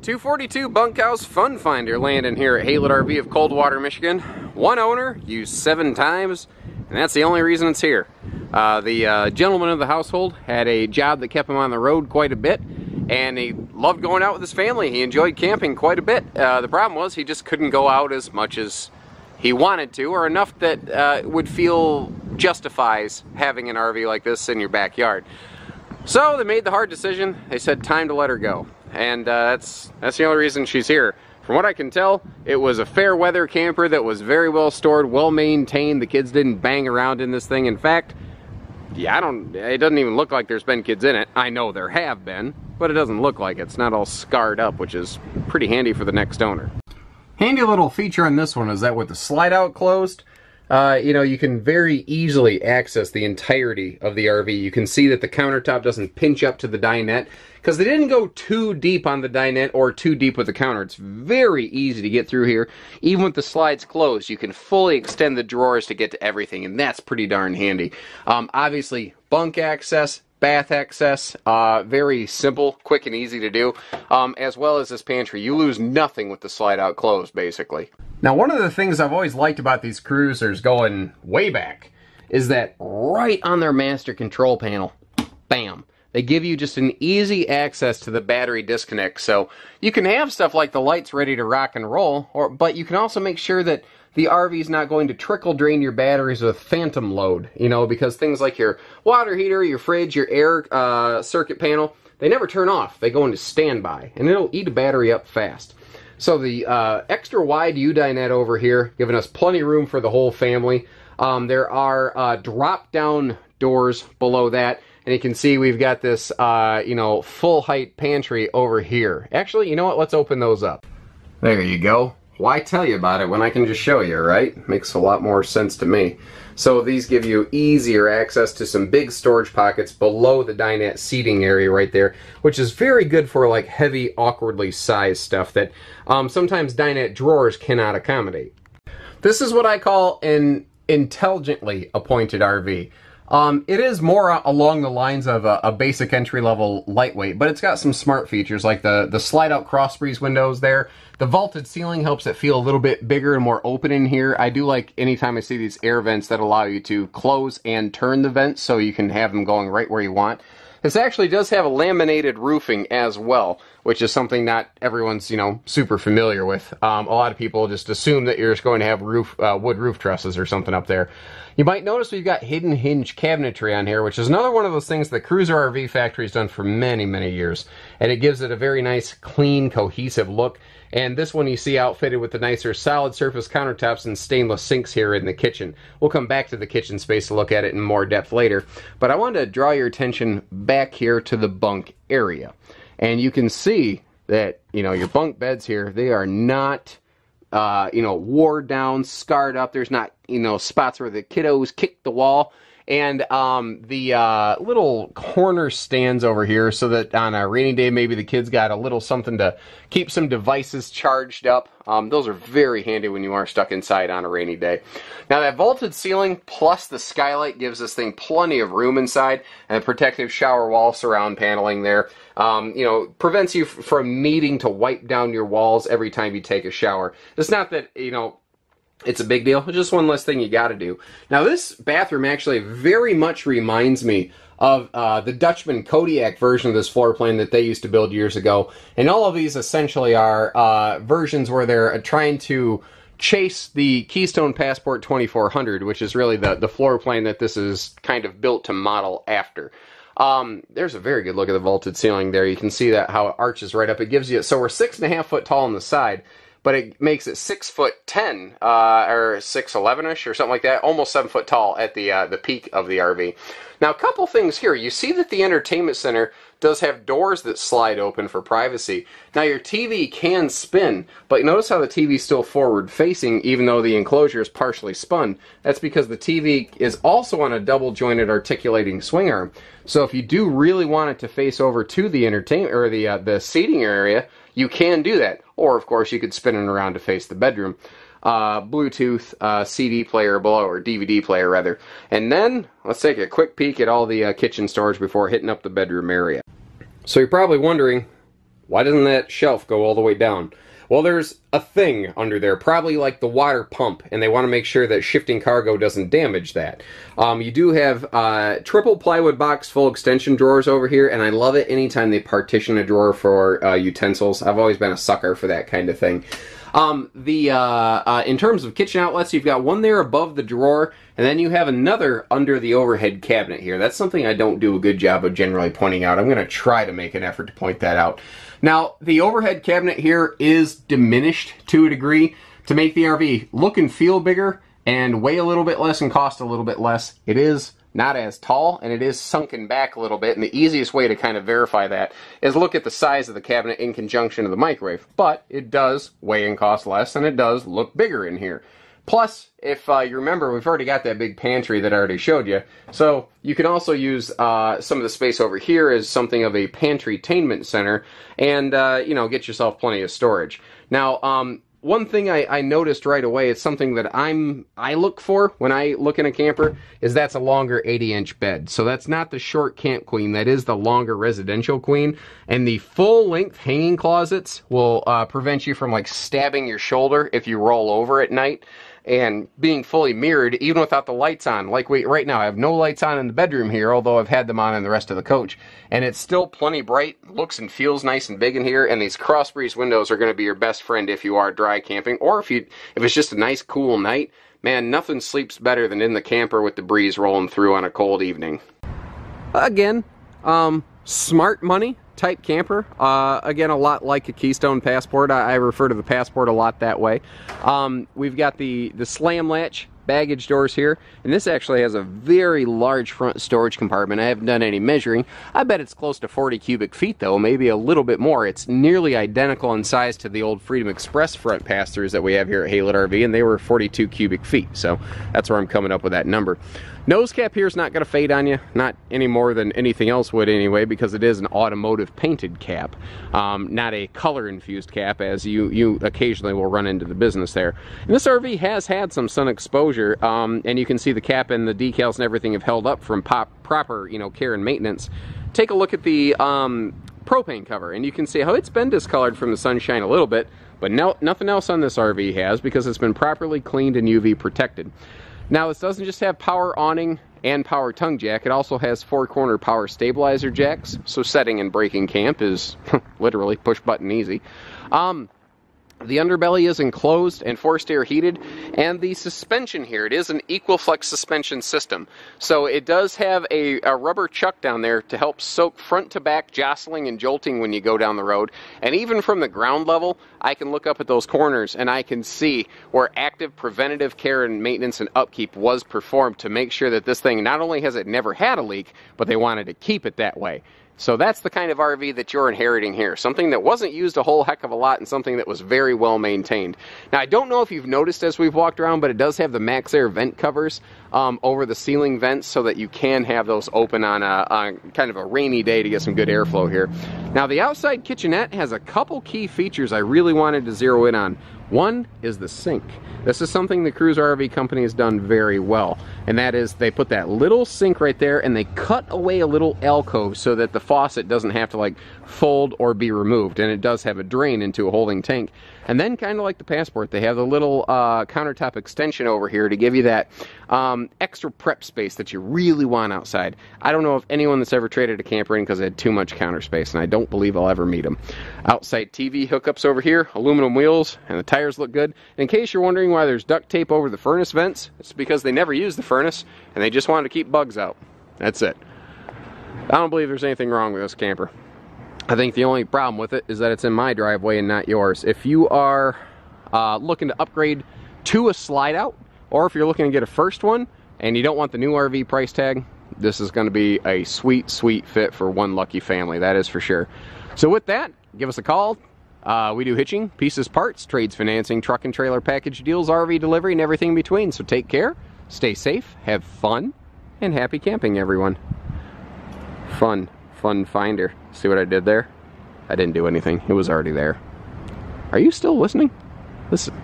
242 Bunkhouse Fun Finder landing here at Haylet RV of Coldwater, Michigan. One owner, used 7 times, and that's the only reason it's here. The gentleman of the household had a job that kept him on the road quite a bit, and he loved going out with his family. He enjoyed camping quite a bit. The problem was he just couldn't go out as much as he wanted to, or enough that would feel justifies having an RV like this in your backyard. So they made the hard decision. They said time to let her go. And that's the only reason she's here. From what I can tell, it was a fair weather camper that was very well stored, well maintained. The kids didn't bang around in this thing. In fact, yeah, it doesn't even look like there's been kids in it. I know there have been, but it doesn't look like it. It's not all scarred up, which is pretty handy for the next owner. Handy little feature on this one is that with the slide out closed, you know, you can very easily access the entirety of the RV. You can see that the countertop doesn't pinch up to the dinette because they didn't go too deep on the dinette or too deep with the counter. It's very easy to get through here. Even with the slides closed, you can fully extend the drawers to get to everything, and that's pretty darn handy. Obviously, bunk access, bath access, very simple, quick and easy to do, as well as this pantry. You lose nothing with the slide out closed, basically. Now, one of the things I've always liked about these cruisers going way back is that right on their master control panel, bam, they give you just an easy access to the battery disconnect. So you can have stuff like the lights ready to rock and roll, but you can also make sure that the RV is not going to trickle drain your batteries with phantom load, you know, because things like your water heater, your fridge, your air circuit panel, they never turn off. They go into standby, and it'll eat a battery up fast. So the extra wide U-dinette over here, giving us plenty of room for the whole family. There are drop-down doors below that, and you can see we've got this, you know, full-height pantry over here. Actually, you know what? Let's open those up. There you go. Why tell you about it when I can just show you, right? Makes a lot more sense to me. So these give you easier access to some big storage pockets below the dinette seating area right there, which is very good for like heavy, awkwardly sized stuff that sometimes dinette drawers cannot accommodate. This is what I call an intelligently appointed RV. It is more along the lines of a basic entry-level lightweight, but it's got some smart features like the slide-out cross breeze windows there. The vaulted ceiling helps it feel a little bit bigger and more open in here. I do like anytime I see these air vents that allow you to close and turn the vents so you can have them going right where you want. This actually does have a laminated roofing as well, which is something not everyone's, you know, super familiar with. A lot of people just assume that you're just going to have wood roof trusses or something up there. You might notice we've got hidden hinge cabinetry on here, which is another one of those things the Cruiser RV Factory has done for many, many years. And it gives it a very nice, clean, cohesive look. And this one you see outfitted with the nicer solid surface countertops and stainless sinks here in the kitchen. We'll come back to the kitchen space to look at it in more depth later. But I wanted to draw your attention back here to the bunk area. And you can see that, you know, your bunk beds here, they are not, you know, wore down, scarred up. There's not, you know, spots where the kiddos kicked the wall. And the little corner stands over here so that on a rainy day, maybe the kids got a little something to keep some devices charged up. Those are very handy when you are stuck inside on a rainy day. Now that vaulted ceiling plus the skylight gives this thing plenty of room inside, and a protective shower wall surround paneling there, you know, prevents you from needing to wipe down your walls every time you take a shower. It's not that, you know, it's a big deal. It's just one less thing you got to do. Now, this bathroom actually very much reminds me of the Dutchman Kodiak version of this floor plan that they used to build years ago. And all of these essentially are versions where they're trying to chase the Keystone Passport 2400, which is really the floor plan that this is kind of built to model after. There's a very good look at the vaulted ceiling there. You can see that how it arches right up. It gives you, so we're 6.5 foot tall on the side, but it makes it 6'10", or 6'11"-ish, or something like that, almost 7 foot tall at the peak of the RV. Now, a couple things here. You see that the entertainment center does have doors that slide open for privacy. Now, your TV can spin, but notice how the TV is still forward-facing, even though the enclosure is partially spun. That's because the TV is also on a double-jointed articulating swing arm. So if you do really want it to face over to the entertainment or the seating area, you can do that. Or, of course, you could spin it around to face the bedroom. Bluetooth CD player below, or DVD player rather. And then, let's take a quick peek at all the kitchen storage before hitting up the bedroom area. So you're probably wondering, Why doesn't that shelf go all the way down? Well, there's a thing under there, probably like the water pump, and they want to make sure that shifting cargo doesn't damage that. You do have triple plywood box full extension drawers over here, and I love it anytime they partition a drawer for utensils. I've always been a sucker for that kind of thing. In terms of kitchen outlets, you've got one there above the drawer, and then you have another under the overhead cabinet here. That's something I don't do a good job of generally pointing out. I'm going to try to make an effort to point that out. Now, the overhead cabinet here is diminished to a degree to make the RV look and feel bigger and weigh a little bit less and cost a little bit less. It is not as tall, and it is sunken back a little bit, and the easiest way to kind of verify that is look at the size of the cabinet in conjunction with the microwave. But it does weigh and cost less, and it does look bigger in here. Plus, if you remember, we've already got that big pantry that I already showed you, so you can also use some of the space over here as something of a pantry-tainment center, and, you know, get yourself plenty of storage. Now, one thing I noticed right away, it's something that I look for when I look in a camper, is that's a longer 80-inch bed. So that's not the short camp queen, that is the longer residential queen. And the full-length hanging closets will prevent you from like stabbing your shoulder if you roll over at night. And being fully mirrored, even without the lights on. Like right now, I have no lights on in the bedroom here, although I've had them on in the rest of the coach. And it's still plenty bright, looks and feels nice and big in here, and these cross breeze windows are going to be your best friend if you are dry camping, or if it's just a nice cool night. Man, nothing sleeps better than in the camper with the breeze rolling through on a cold evening. Again, smart money type camper. Again, a lot like a Keystone Passport. I refer to the Passport a lot that way. We've got the slam latch baggage doors here, and this actually has a very large front storage compartment. I haven't done any measuring. I bet it's close to 40 cubic feet though, maybe a little bit more. It's nearly identical in size to the old Freedom Express front pass-throughs that we have here at Haylett RV, and they were 42 cubic feet, so that's where I'm coming up with that number. Nose cap here is not going to fade on you, not any more than anything else would anyway, because it is an automotive painted cap, not a color-infused cap, as you occasionally will run into the business there. And this RV has had some sun exposure, and you can see the cap and the decals and everything have held up from proper, you know, care and maintenance. Take a look at the propane cover, and you can see how it's been discolored from the sunshine a little bit, but nothing else on this RV has, because it's been properly cleaned and UV protected. Now, this doesn't just have power awning and power tongue jack, it also has 4-corner power stabilizer jacks, so setting and braking camp is literally push button easy. The underbelly is enclosed and forced air heated, and the suspension here, it is an Equiflex suspension system. So it does have a rubber chuck down there to help soak front to back jostling and jolting when you go down the road. And even from the ground level, I can look up at those corners and I can see where active preventative care and maintenance and upkeep was performed to make sure that this thing, not only has it never had a leak, but they wanted to keep it that way. So that's the kind of RV that you're inheriting here. Something that wasn't used a whole heck of a lot and something that was very well maintained. Now, I don't know if you've noticed as we've walked around, but it does have the MaxxAir vent covers over the ceiling vents so that you can have those open on kind of a rainy day to get some good airflow here. Now, the outside kitchenette has a couple key features I really wanted to zero in on. One is the sink. This is something the Cruiser RV Company has done very well, and that is they put that little sink right there and they cut away a little alcove so that the faucet doesn't have to like fold or be removed, and it does have a drain into a holding tank. And then, kind of like the Passport, they have the little countertop extension over here to give you that extra prep space that you really want outside. I don't know of anyone that's ever traded a camper in because it had too much counter space, and I don't believe I'll ever meet them. Outside TV hookups over here, aluminum wheels, and the tires look good. And in case you're wondering why there's duct tape over the furnace vents, it's because they never use the furnace, and they just wanted to keep bugs out. That's it. I don't believe there's anything wrong with this camper. I think the only problem with it is that it's in my driveway and not yours. If you are looking to upgrade to a slide out, or if you're looking to get a first one and you don't want the new RV price tag, this is going to be a sweet, sweet fit for one lucky family, that is for sure. So with that, give us a call. We do hitching, pieces, parts, trades, financing, truck and trailer package deals, RV delivery, and everything in between. So take care, stay safe, have fun, and happy camping, everyone. Fun finder. See what I did there? I didn't do anything. It was already there. Are you still listening? Listen.